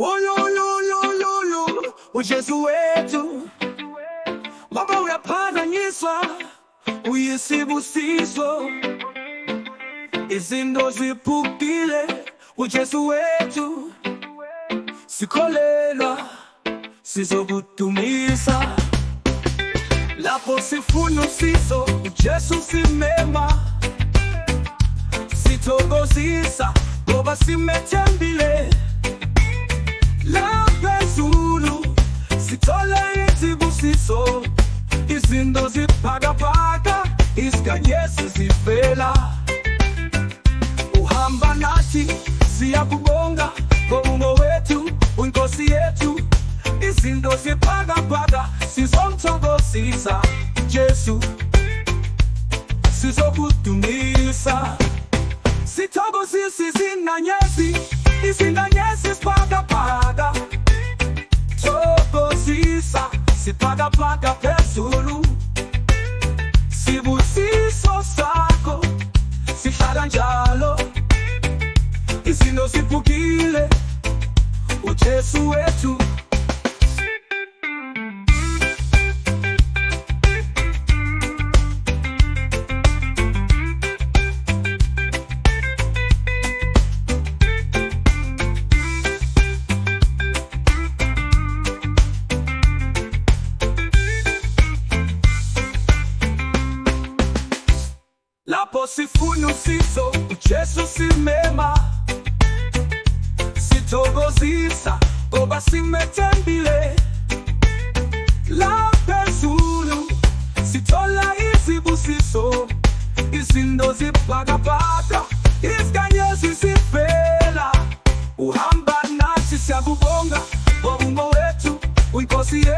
Oyoyoyoyoyo, uJesu wetu Baba uyaphazanyiswa uyisibusiso izinto ziphukile uJesu wethu sikholelwa sizokudumisa lapho sifuna usizo uJesu simema sithokozisa ngoba simethembile la phezulu sithola izibusiso izinto ziphakaphaka isikanyesi zivela uhamba nathi siyakubonga ngobumo wethu uNkosi yethu izinto ziphakaphaka sizomthokozisa Jesu sizokudumisa sithokozisa izinganyesi siphakaphaka thokozisa siphakaphaka phezulu sibusiso sakho sihlala njalo izinto ziphukile uJesu wethu lapho sifuna usizo uJesu simema sithokozisa ngoba simethembile la phezulu sithola izibusiso izinto ziphakaphaka isikanyesi sivela uhamba nathi siyakubonga ngobumo wethu uNkosi yethu